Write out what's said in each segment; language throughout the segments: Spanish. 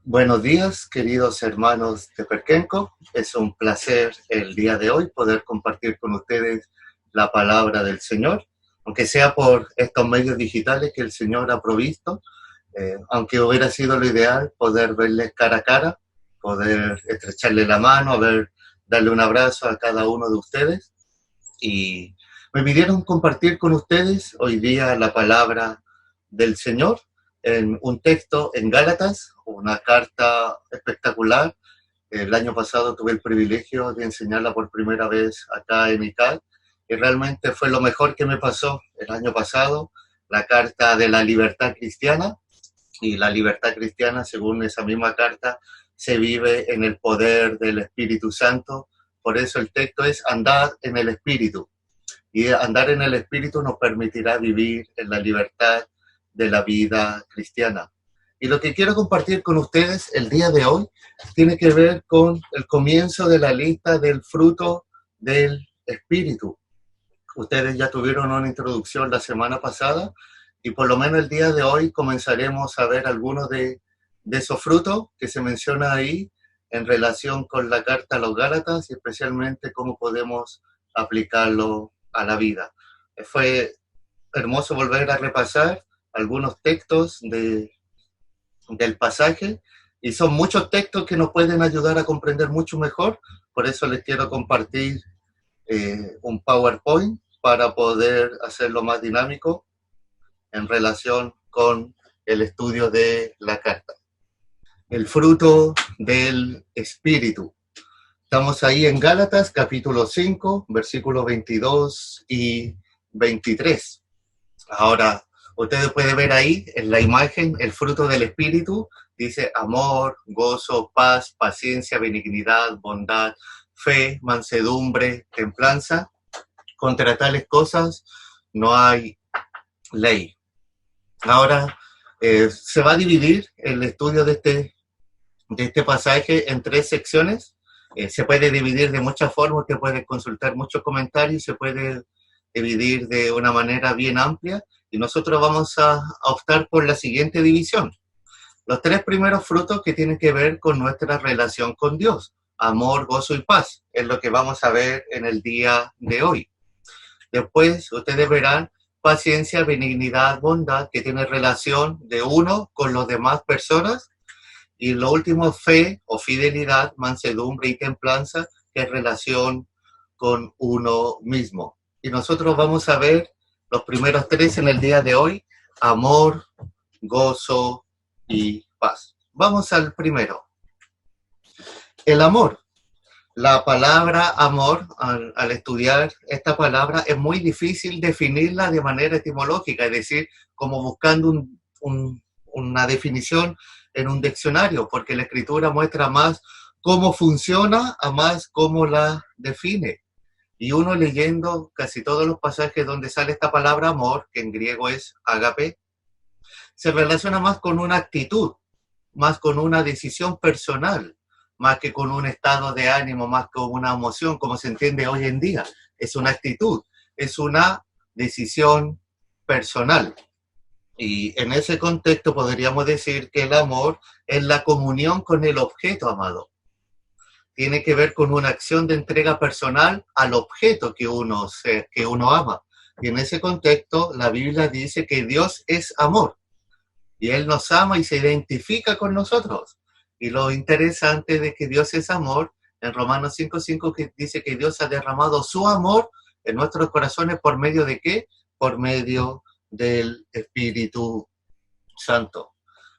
Buenos días, queridos hermanos de Perquenco. Es un placer el día de hoy poder compartir con ustedes la palabra del Señor, aunque sea por estos medios digitales que el Señor ha provisto, aunque hubiera sido lo ideal poder verles cara a cara, poder estrecharle la mano, darle un abrazo a cada uno de ustedes. Y me pidieron compartir con ustedes hoy día la palabra del Señor en un texto en Gálatas, una carta espectacular. El año pasado tuve el privilegio de enseñarla por primera vez acá en ICAL y realmente fue lo mejor que me pasó el año pasado, la carta de la libertad cristiana. Y la libertad cristiana, según esa misma carta, se vive en el poder del Espíritu Santo. Por eso el texto es andar en el Espíritu. Y andar en el Espíritu nos permitirá vivir en la libertad de la vida cristiana. Y lo que quiero compartir con ustedes el día de hoy tiene que ver con el comienzo de la lista del fruto del Espíritu. Ustedes ya tuvieron una introducción la semana pasada y por lo menos el día de hoy comenzaremos a ver algunos de esos frutos que se menciona ahí en relación con la carta a los Gálatas y especialmente cómo podemos aplicarlo a la vida. Fue hermoso volver a repasar algunos textos del pasaje y son muchos textos que nos pueden ayudar a comprender mucho mejor. Por eso les quiero compartir un PowerPoint para poder hacerlo más dinámico en relación con el estudio de la carta. El fruto del Espíritu. Estamos ahí en Gálatas, capítulo 5, versículos 22 y 23. Ahora, ustedes pueden ver ahí en la imagen el fruto del Espíritu. Dice amor, gozo, paz, paciencia, benignidad, bondad, fe, mansedumbre, templanza. Contra tales cosas no hay ley. Ahora, se va a dividir el estudio de este pasaje en 3 secciones. Se puede dividir de muchas formas, usted puede consultar muchos comentarios, se puede dividir de una manera bien amplia y nosotros vamos a optar por la siguiente división. Los 3 primeros frutos que tienen que ver con nuestra relación con Dios, amor, gozo y paz, es lo que vamos a ver en el día de hoy. Después ustedes verán paciencia, benignidad, bondad, que tiene relación de uno con las demás personas. Y lo último, fe o fidelidad, mansedumbre y templanza, que es relación con uno mismo. Y nosotros vamos a ver los primeros 3 en el día de hoy, amor, gozo y paz. Vamos al primero. El amor. La palabra amor, al estudiar esta palabra, es muy difícil definirla de manera etimológica, es decir, como buscando una definición en un diccionario, porque la escritura muestra más cómo funciona a más cómo la define. Y uno leyendo casi todos los pasajes donde sale esta palabra amor, que en griego es ágape, se relaciona más con una actitud, más con una decisión personal, más que con un estado de ánimo, más con una emoción, como se entiende hoy en día. Es una actitud, es una decisión personal. Y en ese contexto podríamos decir que el amor es la comunión con el objeto amado. Tiene que ver con una acción de entrega personal al objeto que uno ama. Y en ese contexto la Biblia dice que Dios es amor. Y Él nos ama y se identifica con nosotros. Y lo interesante de que Dios es amor, en Romanos 5:5 que dice que Dios ha derramado su amor en nuestros corazones ¿por medio de qué? Por medio del Espíritu Santo.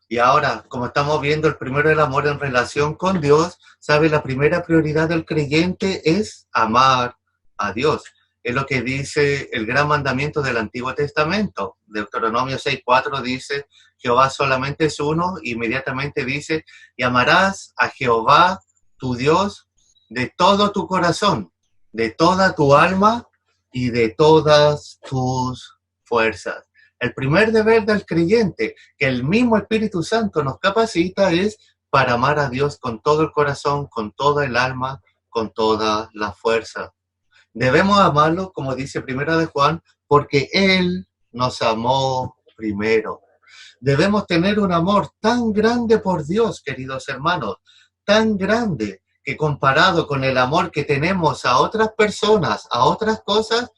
Y ahora, como estamos viendo el primero el amor en relación con Dios, ¿sabe? La primera prioridad del creyente es amar a Dios. Es lo que dice el gran mandamiento del Antiguo Testamento. Deuteronomio 6:4 dice, Jehová solamente es uno, inmediatamente dice, y amarás a Jehová, tu Dios, de todo tu corazón, de toda tu alma y de todas tus fuerzas. El primer deber del creyente, que el mismo Espíritu Santo nos capacita, es para amar a Dios con todo el corazón, con toda el alma, con toda la fuerza. Debemos amarlo, como dice Primera de Juan, porque Él nos amó primero. Debemos tener un amor tan grande por Dios, queridos hermanos, tan grande que comparado con el amor que tenemos a otras personas, a otras cosas,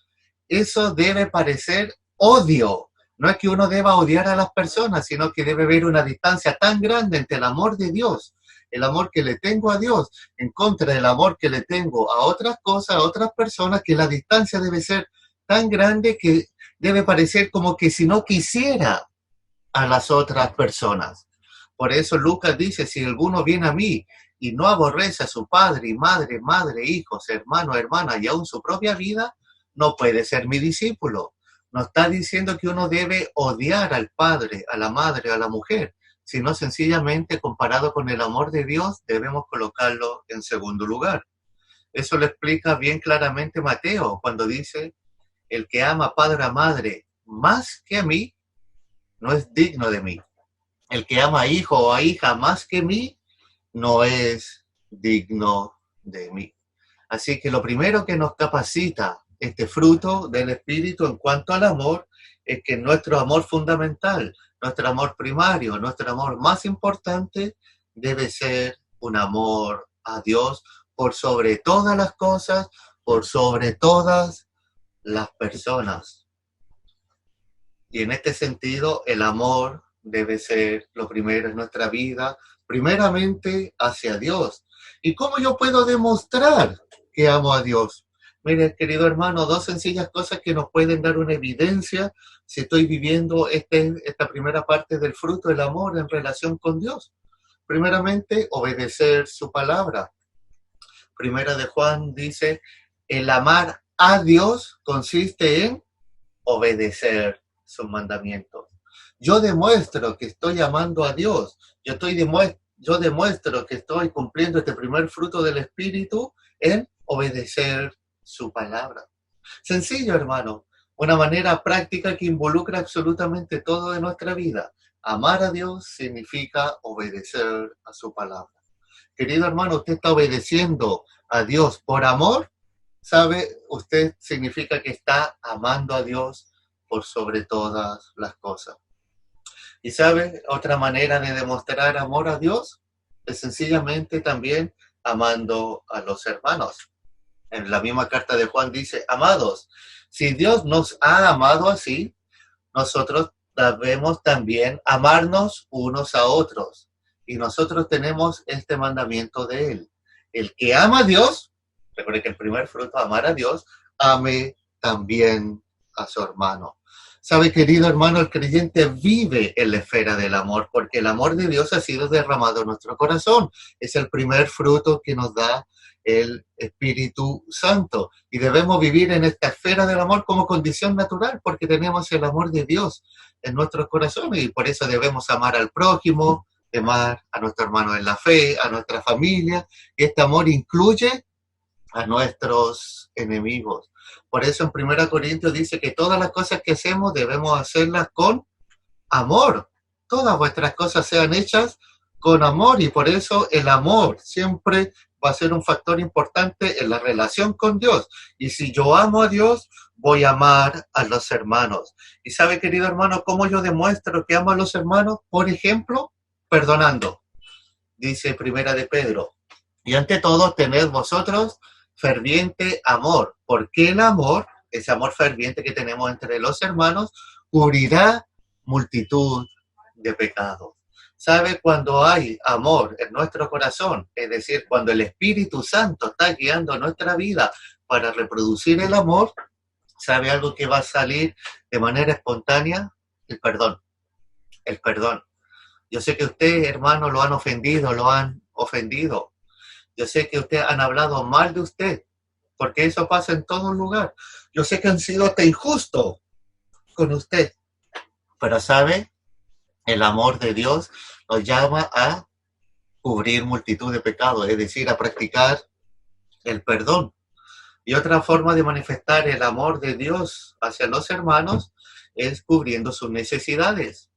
eso debe parecer odio. No es que uno deba odiar a las personas, sino que debe haber una distancia tan grande entre el amor de Dios, el amor que le tengo a Dios, en contra del amor que le tengo a otras cosas, a otras personas, que la distancia debe ser tan grande que debe parecer como que si no quisiera a las otras personas. Por eso Lucas dice, si alguno viene a mí y no aborrece a su padre y madre, madre, hijos, hermano, hermana y aún su propia vida, no puede ser mi discípulo. No está diciendo que uno debe odiar al padre, a la madre, a la mujer, sino sencillamente comparado con el amor de Dios debemos colocarlo en segundo lugar. Eso lo explica bien claramente Mateo cuando dice, el que ama a padre o madre más que a mí, no es digno de mí. El que ama a hijo o a hija más que mí, no es digno de mí. Así que lo primero que nos capacita este fruto del Espíritu en cuanto al amor es que nuestro amor fundamental, nuestro amor primario, nuestro amor más importante debe ser un amor a Dios por sobre todas las cosas, por sobre todas las personas. Y en este sentido, el amor debe ser lo primero en nuestra vida, primeramente hacia Dios. ¿Y cómo yo puedo demostrar que amo a Dios? Mire, querido hermano, dos sencillas cosas que nos pueden dar una evidencia si estoy viviendo esta primera parte del fruto del amor en relación con Dios. Primeramente, obedecer su palabra. Primera de Juan dice, el amar a Dios consiste en obedecer sus mandamientos. Yo demuestro que estoy amando a Dios. Yo demuestro que estoy cumpliendo este primer fruto del Espíritu en obedecer su palabra. Sencillo, hermano. Una manera práctica que involucra absolutamente todo de nuestra vida. Amar a Dios significa obedecer a su palabra. Querido hermano, usted está obedeciendo a Dios por amor. ¿Sabe? Usted significa que está amando a Dios por sobre todas las cosas. ¿Y sabe? Otra manera de demostrar amor a Dios es sencillamente también amando a los hermanos. En la misma carta de Juan dice, amados, si Dios nos ha amado así, nosotros debemos también amarnos unos a otros. Y nosotros tenemos este mandamiento de Él. El que ama a Dios, recuerde que el primer fruto, amar a Dios, ame también a su hermano. Sabe, querido hermano, el creyente vive en la esfera del amor, porque el amor de Dios ha sido derramado en nuestro corazón. Es el primer fruto que nos da el Espíritu Santo. Y debemos vivir en esta esfera del amor como condición natural, porque tenemos el amor de Dios en nuestros corazones, y por eso debemos amar al prójimo, amar a nuestro hermano en la fe, a nuestra familia, y este amor incluye a nuestros enemigos. Por eso en 1 Corintios dice que todas las cosas que hacemos debemos hacerlas con amor. Todas vuestras cosas sean hechas con amor, y por eso el amor siempre va a ser un factor importante en la relación con Dios. Y si yo amo a Dios, voy a amar a los hermanos. ¿Y sabe, querido hermano, cómo yo demuestro que amo a los hermanos? Por ejemplo, perdonando. Dice Primera de Pedro, y ante todo tened vosotros ferviente amor, porque el amor, ese amor ferviente que tenemos entre los hermanos, cubrirá multitud de pecados. ¿Sabe? Cuando hay amor en nuestro corazón, es decir, cuando el Espíritu Santo está guiando nuestra vida para reproducir el amor, ¿sabe algo que va a salir de manera espontánea? El perdón. El perdón. Yo sé que usted, hermano, lo han ofendido. Yo sé que ustedes han hablado mal de usted, porque eso pasa en todo lugar. Yo sé que han sido hasta injustos con usted, pero ¿sabe? El amor de Dios nos llama a cubrir multitud de pecados, es decir, a practicar el perdón. Y otra forma de manifestar el amor de Dios hacia los hermanos es cubriendo sus necesidades.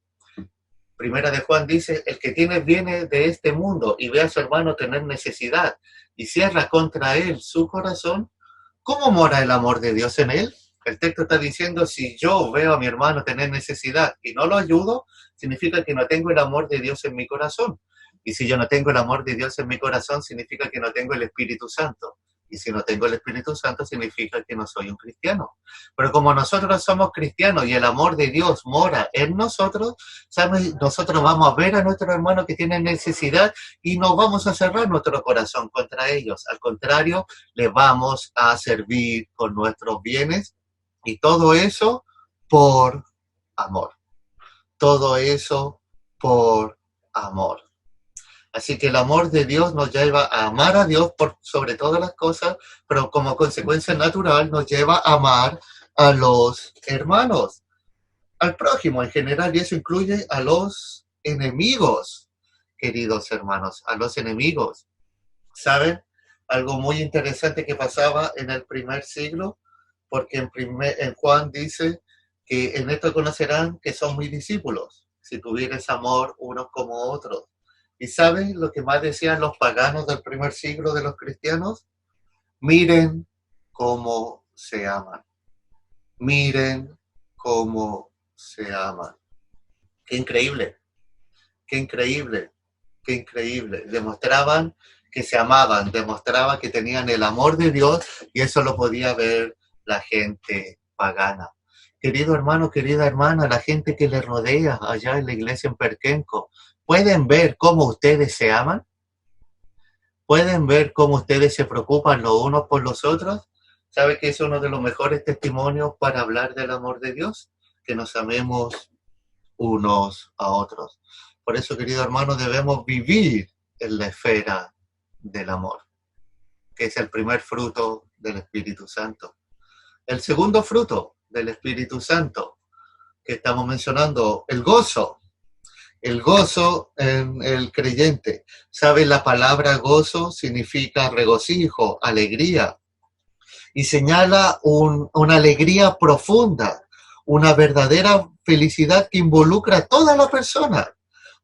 Primera de Juan dice, el que tiene bienes de este mundo y ve a su hermano tener necesidad y cierra contra él su corazón, ¿cómo mora el amor de Dios en él? El texto está diciendo, si yo veo a mi hermano tener necesidad y no lo ayudo, significa que no tengo el amor de Dios en mi corazón. Y si yo no tengo el amor de Dios en mi corazón, significa que no tengo el Espíritu Santo. Y si no tengo el Espíritu Santo, significa que no soy un cristiano. Pero como nosotros somos cristianos y el amor de Dios mora en nosotros, ¿sabes? Nosotros vamos a ver a nuestros hermanos que tienen necesidad y no vamos a cerrar nuestro corazón contra ellos. Al contrario, les vamos a servir con nuestros bienes y todo eso por amor. Todo eso por amor. Así que el amor de Dios nos lleva a amar a Dios por sobre todas las cosas, pero como consecuencia natural nos lleva a amar a los hermanos, al prójimo en general, y eso incluye a los enemigos, queridos hermanos, a los enemigos. ¿Saben? Algo muy interesante que pasaba en el primer siglo, porque en Juan dice que en esto conocerán que son mis discípulos, si tuvieres amor unos como otros. ¿Y saben lo que más decían los paganos del primer siglo de los cristianos? Miren cómo se aman. Miren cómo se aman. Qué increíble, qué increíble, qué increíble. Demostraban que se amaban, demostraban que tenían el amor de Dios y eso lo podía ver la gente pagana. Querido hermano, querida hermana, la gente que les rodea allá en la iglesia en Perquenco, ¿pueden ver cómo ustedes se aman? ¿Pueden ver cómo ustedes se preocupan los unos por los otros? ¿Sabe que es uno de los mejores testimonios para hablar del amor de Dios? Que nos amemos unos a otros. Por eso, querido hermano, debemos vivir en la esfera del amor, que es el primer fruto del Espíritu Santo. El segundo fruto del Espíritu Santo que estamos mencionando, el gozo. El gozo en el creyente. ¿Sabe? La palabra gozo significa regocijo, alegría. Y señala una alegría profunda, una verdadera felicidad que involucra a toda la persona.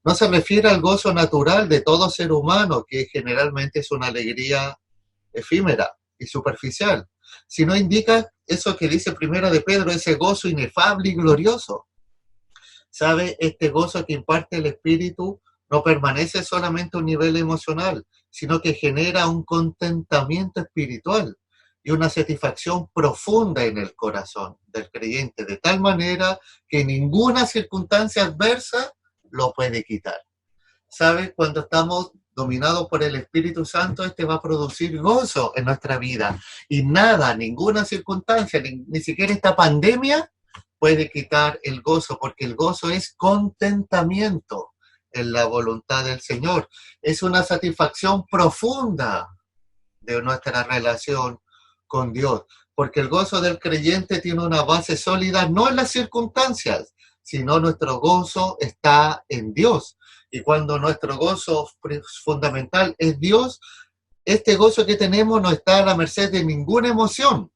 No se refiere al gozo natural de todo ser humano, que generalmente es una alegría efímera y superficial, sino indica eso que dice Primera de Pedro, ese gozo inefable y glorioso. ¿Sabe? Este gozo que imparte el Espíritu no permanece solamente a un nivel emocional, sino que genera un contentamiento espiritual y una satisfacción profunda en el corazón del creyente, de tal manera que ninguna circunstancia adversa lo puede quitar. ¿Sabe? Cuando estamos dominados por el Espíritu Santo, este va a producir gozo en nuestra vida. Y nada, ninguna circunstancia, ni siquiera esta pandemia, puede quitar el gozo, porque el gozo es contentamiento en la voluntad del Señor. Es una satisfacción profunda de nuestra relación con Dios, porque el gozo del creyente tiene una base sólida no en las circunstancias, sino nuestro gozo está en Dios. Y cuando nuestro gozo fundamental es Dios, este gozo que tenemos no está a la merced de ninguna emoción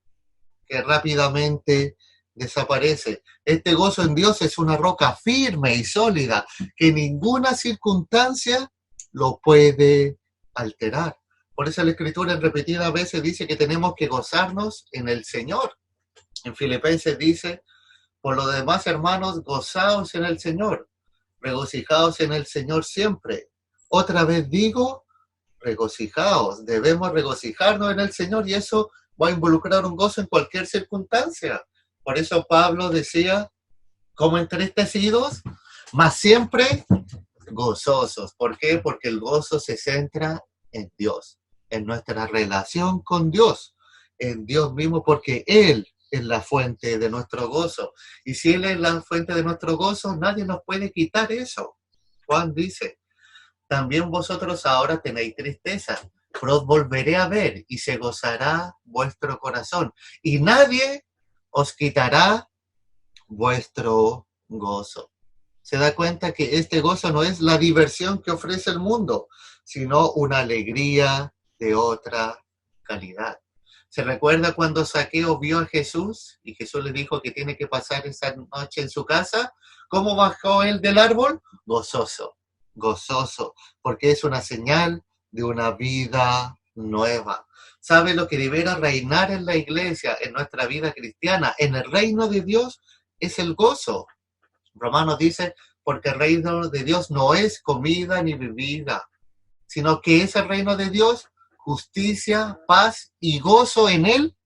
que rápidamente desaparece. Este gozo en Dios es una roca firme y sólida que ninguna circunstancia lo puede alterar. Por eso la Escritura en repetidas veces dice que tenemos que gozarnos en el Señor. En Filipenses dice, por lo demás, hermanos, gozaos en el Señor, regocijaos en el Señor siempre. Otra vez digo, regocijaos, debemos regocijarnos en el Señor y eso va a involucrar un gozo en cualquier circunstancia. Por eso Pablo decía, como entristecidos, mas siempre gozosos. ¿Por qué? Porque el gozo se centra en Dios, en nuestra relación con Dios, en Dios mismo, porque Él es la fuente de nuestro gozo. Y si Él es la fuente de nuestro gozo, nadie nos puede quitar eso. Juan dice, también vosotros ahora tenéis tristeza, pero os volveré a ver y se gozará vuestro corazón. Y nadie os quitará vuestro gozo. Se da cuenta que este gozo no es la diversión que ofrece el mundo, sino una alegría de otra calidad. ¿Se recuerda cuando Zaqueo vio a Jesús y Jesús le dijo que tiene que pasar esa noche en su casa? ¿Cómo bajó él del árbol? Gozoso, gozoso, porque es una señal de una vida nueva. ¿Sabe lo que debiera reinar en la iglesia, en nuestra vida cristiana, en el reino de Dios? Es el gozo. Romanos dice, porque el reino de Dios no es comida ni bebida, sino que es el reino de Dios, justicia, paz y gozo en el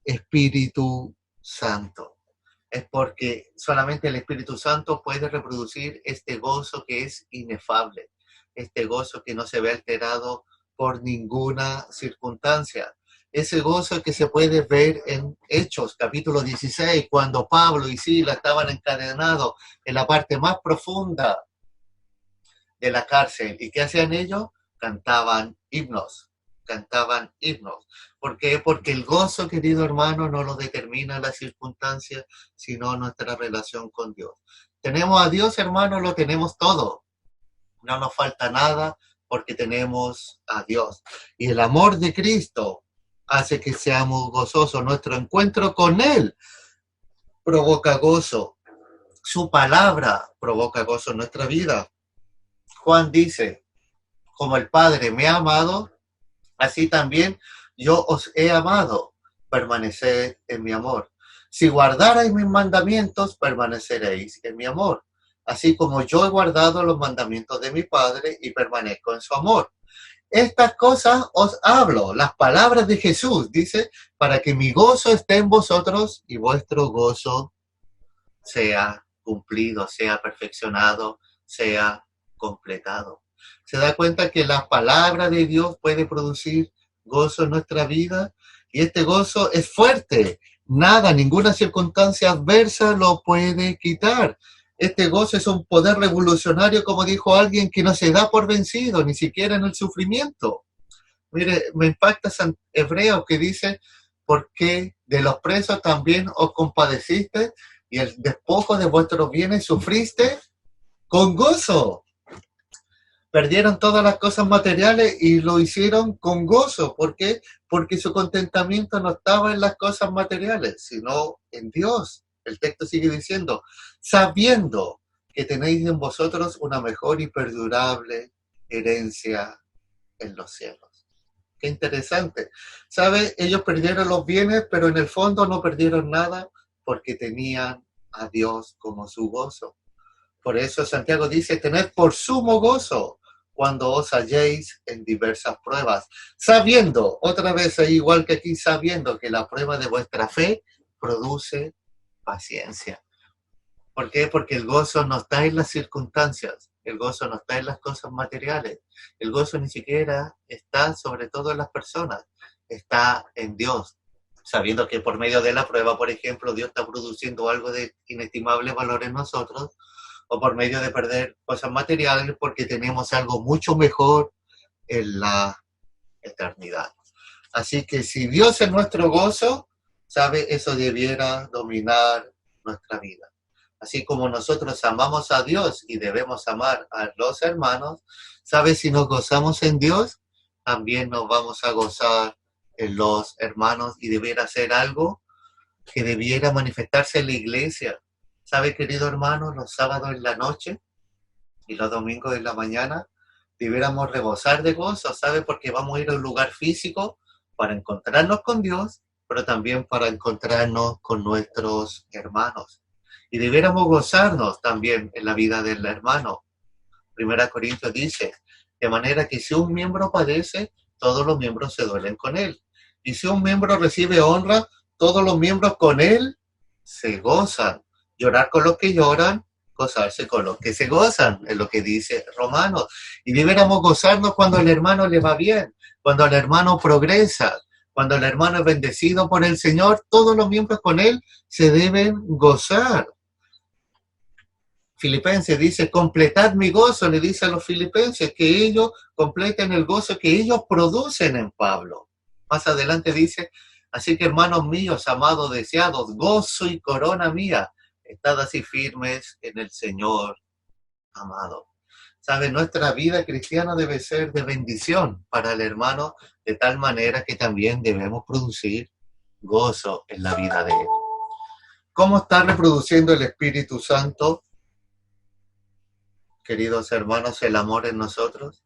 Espíritu Santo. Es porque solamente el Espíritu Santo puede reproducir este gozo que es inefable, este gozo que no se ve alterado por ninguna circunstancia. Ese gozo que se puede ver en Hechos, capítulo 16, cuando Pablo y Silas estaban encadenados en la parte más profunda de la cárcel. ¿Y qué hacían ellos? Cantaban himnos. ¿Por qué? Porque el gozo, querido hermano, no lo determina las circunstancias, sino nuestra relación con Dios. Tenemos a Dios, hermano, lo tenemos todo. No nos falta nada porque tenemos a Dios. Y el amor de Cristo hace que seamos gozosos. Nuestro encuentro con Él provoca gozo. Su palabra provoca gozo en nuestra vida. Juan dice, como el Padre me ha amado, así también yo os he amado. Permaneced en mi amor. Si guardarais mis mandamientos, permaneceréis en mi amor. Así como yo he guardado los mandamientos de mi Padre y permanezco en su amor. Estas cosas os hablo, las palabras de Jesús, dice, para que mi gozo esté en vosotros y vuestro gozo sea cumplido, sea perfeccionado, sea completado. Se da cuenta que la palabra de Dios puede producir gozo en nuestra vida y este gozo es fuerte. Nada, ninguna circunstancia adversa lo puede quitar. Este gozo es un poder revolucionario, como dijo alguien, que no se da por vencido, ni siquiera en el sufrimiento. Mire, me impacta San Hebreo que dice, porque de los presos también os compadeciste y el despojo de vuestros bienes sufriste con gozo. Perdieron todas las cosas materiales y lo hicieron con gozo. ¿Por qué? Porque su contentamiento no estaba en las cosas materiales, sino en Dios. El texto sigue diciendo, sabiendo que tenéis en vosotros una mejor y perdurable herencia en los cielos. Qué interesante. ¿Sabe? Ellos perdieron los bienes, pero en el fondo no perdieron nada porque tenían a Dios como su gozo. Por eso Santiago dice, tened por sumo gozo cuando os halléis en diversas pruebas, sabiendo, otra vez igual que aquí, sabiendo que la prueba de vuestra fe produce paciencia. ¿Por qué? Porque el gozo no está en las circunstancias, el gozo no está en las cosas materiales, el gozo ni siquiera está sobre todo en las personas, está en Dios. Sabiendo que por medio de la prueba, por ejemplo, Dios está produciendo algo de inestimable valor en nosotros, o por medio de perder cosas materiales porque tenemos algo mucho mejor en la eternidad. Así que si Dios es nuestro gozo, ¿sabe? Eso debiera dominar nuestra vida. Así como nosotros amamos a Dios y debemos amar a los hermanos, ¿sabe? Si nos gozamos en Dios, también nos vamos a gozar en los hermanos y debiera ser algo que debiera manifestarse en la iglesia. ¿Sabe, querido hermano? Los sábados en la noche y los domingos en la mañana debiéramos rebosar de gozo, ¿sabe? Porque vamos a ir a un lugar físico para encontrarnos con Dios, pero también para encontrarnos con nuestros hermanos. Y debiéramos gozarnos también en la vida del hermano. Primera Corintios dice, de manera que si un miembro padece, todos los miembros se duelen con él. Y si un miembro recibe honra, todos los miembros con él se gozan. Llorar con los que lloran, gozarse con los que se gozan, es lo que dice Romanos. Y debiéramos gozarnos cuando al hermano le va bien, cuando el hermano progresa, cuando el hermano es bendecido por el Señor, todos los miembros con él se deben gozar. Filipenses dice, completad mi gozo, le dice a los filipenses, que ellos completen el gozo que ellos producen en Pablo. Más adelante dice, así que hermanos míos, amados, deseados, gozo y corona mía, estad así firmes en el Señor, amado. ¿Sabe? Nuestra vida cristiana debe ser de bendición para el hermano, de tal manera que también debemos producir gozo en la vida de él. ¿Cómo está reproduciendo el Espíritu Santo, queridos hermanos, el amor en nosotros?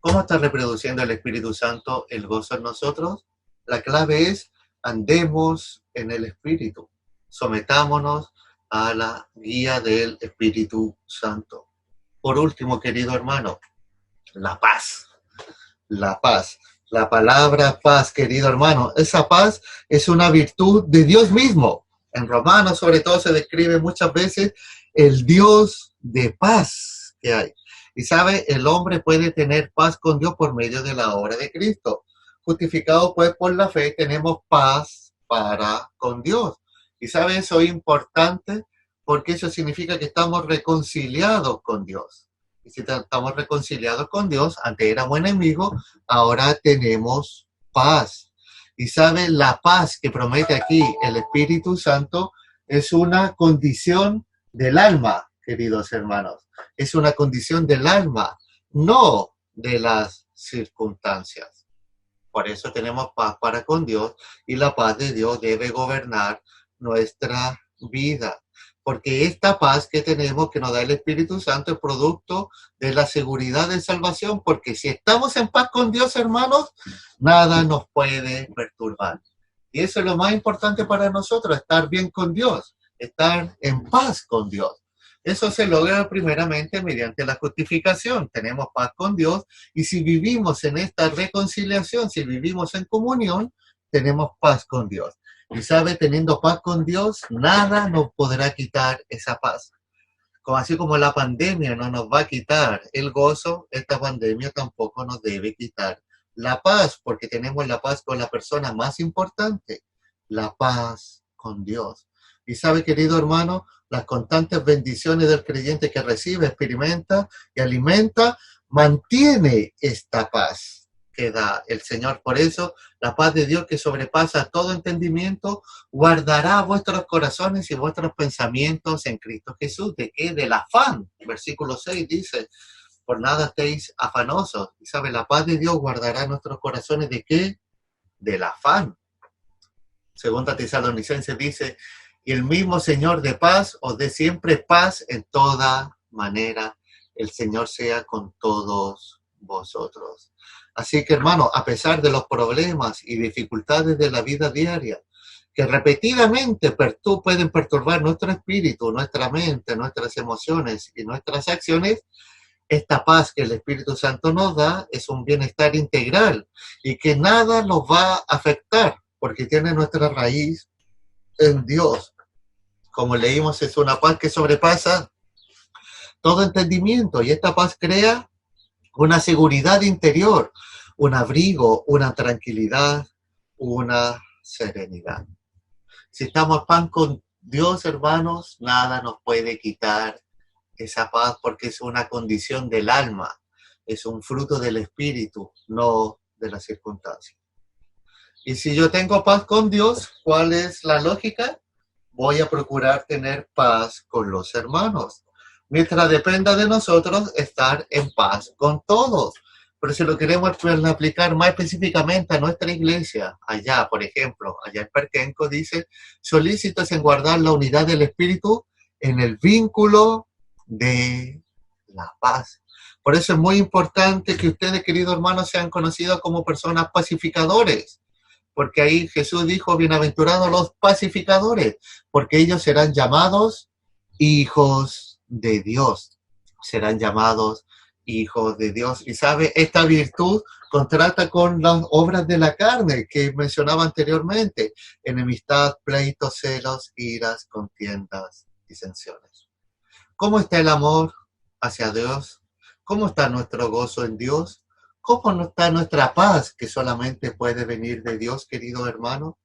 ¿Cómo está reproduciendo el Espíritu Santo el gozo en nosotros? La clave es andemos en el Espíritu, sometámonos a la guía del Espíritu Santo. Por último, querido hermano, la paz. La paz. La palabra paz, querido hermano, esa paz es una virtud de Dios mismo. En Romanos, sobre todo, se describe muchas veces el Dios de paz que hay. Y sabe, el hombre puede tener paz con Dios por medio de la obra de Cristo. Justificados pues por la fe, tenemos paz para con Dios. Y sabe, eso es importante porque eso significa que estamos reconciliados con Dios. Y si estamos reconciliados con Dios, antes éramos enemigos, ahora tenemos paz. Y sabe, la paz que promete aquí el Espíritu Santo es una condición del alma, queridos hermanos. Es una condición del alma, no de las circunstancias. Por eso tenemos paz para con Dios y la paz de Dios debe gobernar nuestra vida. Porque esta paz que tenemos, que nos da el Espíritu Santo, es producto de la seguridad de salvación, porque si estamos en paz con Dios, hermanos, nada nos puede perturbar. Y eso es lo más importante para nosotros, estar bien con Dios, estar en paz con Dios. Eso se logra primeramente mediante la justificación. Tenemos paz con Dios y si vivimos en esta reconciliación, si vivimos en comunión, tenemos paz con Dios. Y sabe, teniendo paz con Dios, nada nos podrá quitar esa paz. Así como la pandemia no nos va a quitar el gozo, esta pandemia tampoco nos debe quitar la paz, porque tenemos la paz con la persona más importante, la paz con Dios. Y sabe, querido hermano, las constantes bendiciones del creyente que recibe, experimenta y alimenta, mantiene esta paz que da el Señor. Por eso, la paz de Dios que sobrepasa todo entendimiento, guardará vuestros corazones y vuestros pensamientos en Cristo Jesús. ¿De qué? Del afán. Versículo 6 dice, por nada estéis afanosos. Y sabe, la paz de Dios guardará nuestros corazones. ¿De qué? Del afán. Segunda Tesalonicenses dice, y el mismo Señor de paz os dé siempre paz en toda manera. El Señor sea con todos vosotros. Así que, hermano, a pesar de los problemas y dificultades de la vida diaria, que repetidamente pueden perturbar nuestro espíritu, nuestra mente, nuestras emociones y nuestras acciones, esta paz que el Espíritu Santo nos da es un bienestar integral y que nada nos va a afectar porque tiene nuestra raíz en Dios. Como leímos, es una paz que sobrepasa todo entendimiento y esta paz crea una seguridad interior, un abrigo, una tranquilidad, una serenidad. Si estamos en paz con Dios, hermanos, nada nos puede quitar esa paz porque es una condición del alma, es un fruto del espíritu, no de las circunstancias. Y si yo tengo paz con Dios, ¿cuál es la lógica? Voy a procurar tener paz con los hermanos. Mientras dependa de nosotros, estar en paz con todos. Pero si lo queremos aplicar más específicamente a nuestra iglesia, allá, por ejemplo, allá en Perquenco, dice, solícitos en guardar la unidad del espíritu en el vínculo de la paz. Por eso es muy importante que ustedes, queridos hermanos, sean conocidos como personas pacificadores. Porque ahí Jesús dijo, bienaventurados los pacificadores, porque ellos serán llamados hijos de Dios. Serán llamados hijos de Dios. Y sabe, esta virtud contrasta con las obras de la carne que mencionaba anteriormente. Enemistad, pleitos, celos, iras, contiendas, disensiones. ¿Cómo está el amor hacia Dios? ¿Cómo está nuestro gozo en Dios? ¿Cómo no está nuestra paz que solamente puede venir de Dios, querido hermano?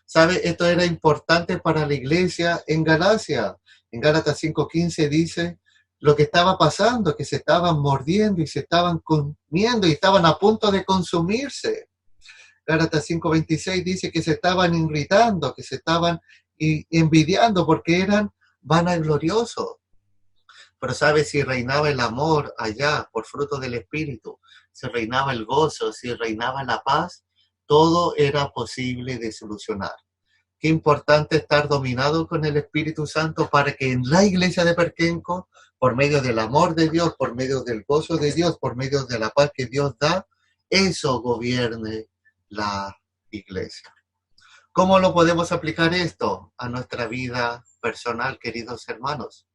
¿Sabe? Esto era importante para la iglesia en Galacia. En Gálatas 5:15 dice lo que estaba pasando, que se estaban mordiendo y se estaban comiendo y estaban a punto de consumirse. Gálatas 5:26 dice que se estaban irritando, que se estaban envidiando porque eran vanagloriosos. Pero ¿sabe? Si reinaba el amor allá por fruto del Espíritu, si reinaba el gozo, si reinaba la paz, todo era posible de solucionar. Qué importante estar dominado con el Espíritu Santo para que en la iglesia de Perquenco, por medio del amor de Dios, por medio del gozo de Dios, por medio de la paz que Dios da, eso gobierne la iglesia. ¿Cómo lo podemos aplicar esto a nuestra vida personal, queridos hermanos?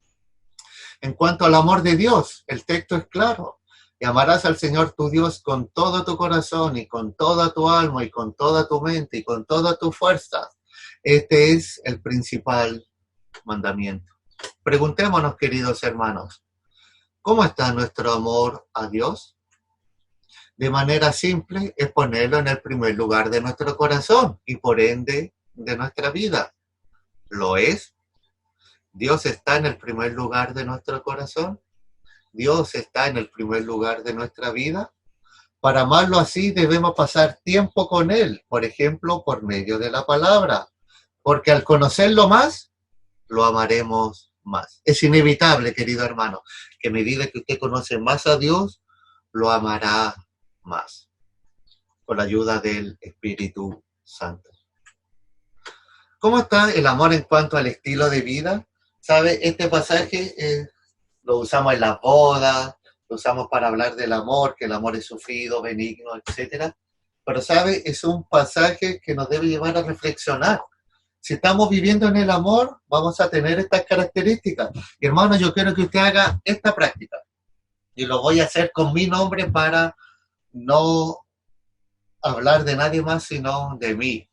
En cuanto al amor de Dios, el texto es claro. Y amarás al Señor tu Dios con todo tu corazón y con toda tu alma y con toda tu mente y con toda tu fuerza. Este es el principal mandamiento. Preguntémonos, queridos hermanos, ¿cómo está nuestro amor a Dios? De manera simple es ponerlo en el primer lugar de nuestro corazón y por ende de nuestra vida. ¿Lo es? ¿Dios está en el primer lugar de nuestro corazón? ¿Dios está en el primer lugar de nuestra vida? Para amarlo así debemos pasar tiempo con Él, por ejemplo, por medio de la palabra, porque al conocerlo más, lo amaremos más. Es inevitable, querido hermano, que a medida que usted conoce más a Dios, lo amará más, con la ayuda del Espíritu Santo. ¿Cómo está el amor en cuanto al estilo de vida? ¿Sabe? Este pasaje lo usamos en las bodas, lo usamos para hablar del amor, que el amor es sufrido, benigno, etc. Pero, ¿sabe? Es un pasaje que nos debe llevar a reflexionar. Si estamos viviendo en el amor, vamos a tener estas características. Y hermano, yo quiero que usted haga esta práctica. Y lo voy a hacer con mi nombre para no hablar de nadie más, sino de mí.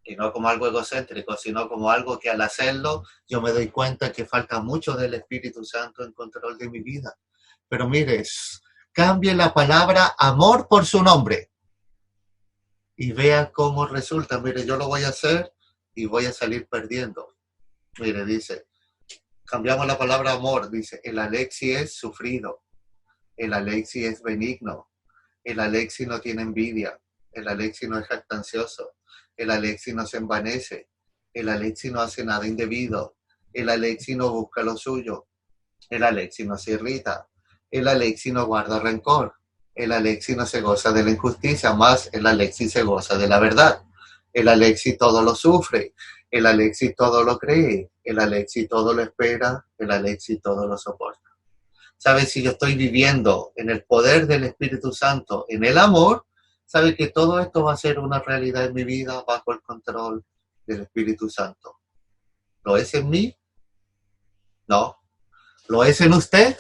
Y no como algo egocéntrico, sino como algo que al hacerlo yo me doy cuenta que falta mucho del Espíritu Santo en control de mi vida. Pero mire, cambie la palabra amor por su nombre y vea cómo resulta. Mire, yo lo voy a hacer y voy a salir perdiendo. Mire, dice, cambiamos la palabra amor, dice, el Alexi es sufrido, el Alexi es benigno, el Alexi no tiene envidia, el Alexi no es jactancioso, el Alexi no se envanece, el Alexi no hace nada indebido, el Alexi no busca lo suyo, el Alexi no se irrita, el Alexi no guarda rencor, el Alexi no se goza de la injusticia, más el Alexi se goza de la verdad. El Alexi todo lo sufre, el Alexi todo lo cree, el Alexi todo lo espera, el Alexi todo lo soporta. ¿Sabe? Si yo estoy viviendo en el poder del Espíritu Santo, en el amor, sabe que todo esto va a ser una realidad en mi vida bajo el control del Espíritu Santo. ¿Lo es en mí? No. ¿Lo es en usted?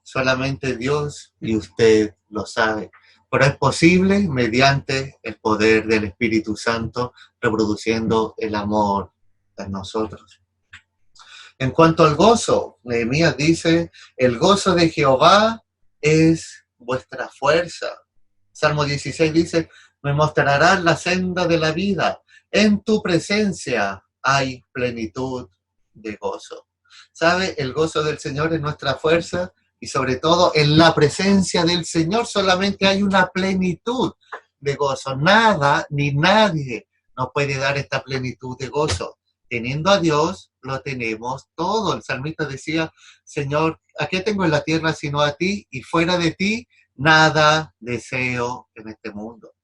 Solamente Dios y usted lo sabe. Pero es posible mediante el poder del Espíritu Santo reproduciendo el amor en nosotros. En cuanto al gozo, Nehemías dice, el gozo de Jehová es vuestra fuerza. Salmo 16 dice, me mostrarás la senda de la vida. En tu presencia hay plenitud de gozo. ¿Sabe? El gozo del Señor es nuestra fuerza. Y sobre todo en la presencia del Señor solamente hay una plenitud de gozo. Nada ni nadie nos puede dar esta plenitud de gozo. Teniendo a Dios, lo tenemos todo. El salmista decía, Señor, ¿a qué tengo en la tierra sino a ti? Y fuera de ti, nada deseo en este mundo.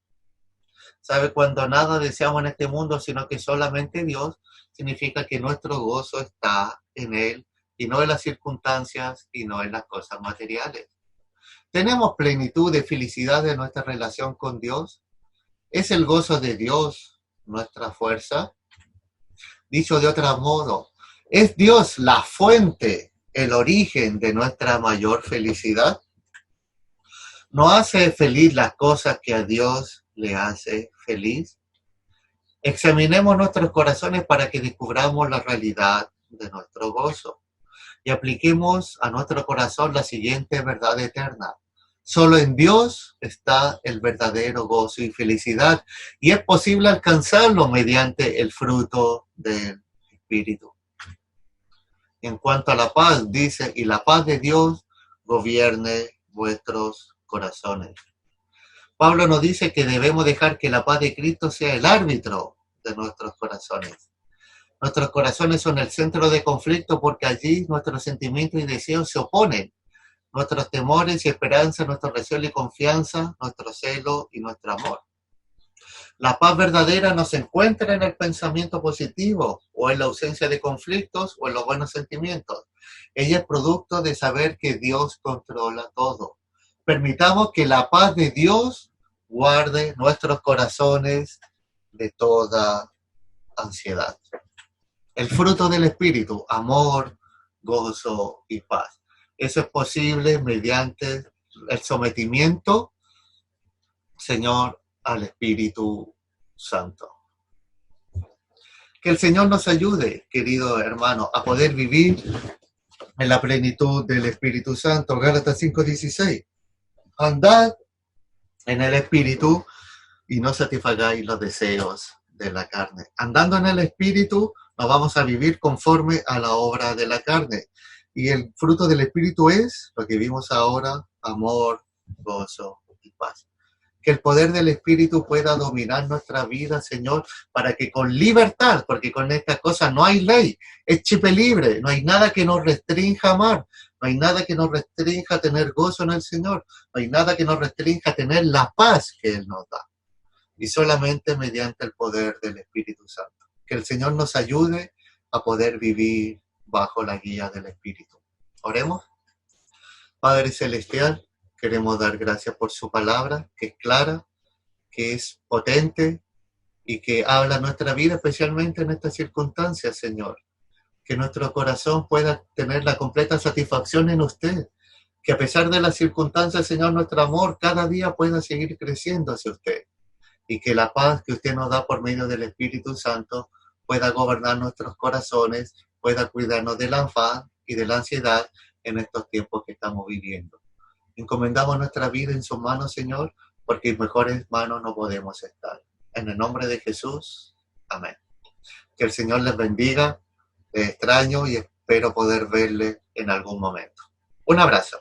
¿Sabe? Cuando nada deseamos en este mundo, sino que solamente Dios, significa que nuestro gozo está en Él. Y no en las circunstancias y no en las cosas materiales. ¿Tenemos plenitud de felicidad de nuestra relación con Dios? ¿Es el gozo de Dios nuestra fuerza? Dicho de otro modo, ¿es Dios la fuente, el origen de nuestra mayor felicidad? ¿No hace feliz las cosas que a Dios le hace feliz? Examinemos nuestros corazones para que descubramos la realidad de nuestro gozo. Y apliquemos a nuestro corazón la siguiente verdad eterna. Solo en Dios está el verdadero gozo y felicidad, y es posible alcanzarlo mediante el fruto del Espíritu. En cuanto a la paz, dice, y la paz de Dios gobierne vuestros corazones. Pablo nos dice que debemos dejar que la paz de Cristo sea el árbitro de nuestros corazones. Nuestros corazones son el centro de conflicto porque allí nuestros sentimientos y deseos se oponen. Nuestros temores y esperanzas, nuestro recelo y confianza, nuestro celo y nuestro amor. La paz verdadera no se encuentra en el pensamiento positivo o en la ausencia de conflictos o en los buenos sentimientos. Ella es producto de saber que Dios controla todo. Permitamos que la paz de Dios guarde nuestros corazones de toda ansiedad. El fruto del Espíritu, amor, gozo y paz. Eso es posible mediante el sometimiento, Señor, al Espíritu Santo. Que el Señor nos ayude, querido hermano, a poder vivir en la plenitud del Espíritu Santo. Gálatas 5:16. Andad en el Espíritu y no satisfagáis los deseos de la carne. Andando en el Espíritu, nos vamos a vivir conforme a la obra de la carne. Y el fruto del Espíritu es lo que vimos ahora: amor, gozo y paz. Que el poder del Espíritu pueda dominar nuestra vida, Señor, para que con libertad, porque con estas cosas no hay ley, es chip libre, no hay nada que nos restrinja amar, no hay nada que nos restrinja tener gozo en el Señor, no hay nada que nos restrinja tener la paz que Él nos da. Y solamente mediante el poder del Espíritu Santo. Que el Señor nos ayude a poder vivir bajo la guía del Espíritu. Oremos. Padre Celestial, queremos dar gracias por su palabra, que es clara, que es potente y que habla nuestra vida, especialmente en estas circunstancias, Señor. Que nuestro corazón pueda tener la completa satisfacción en usted. Que a pesar de las circunstancias, Señor, nuestro amor cada día pueda seguir creciendo hacia usted. Y que la paz que usted nos da por medio del Espíritu Santo pueda gobernar nuestros corazones, pueda cuidarnos del afán y de la ansiedad en estos tiempos que estamos viviendo. Encomendamos nuestra vida en sus manos, Señor, porque en mejores manos no podemos estar. En el nombre de Jesús, amén. Que el Señor les bendiga, les extraño y espero poder verle en algún momento. Un abrazo.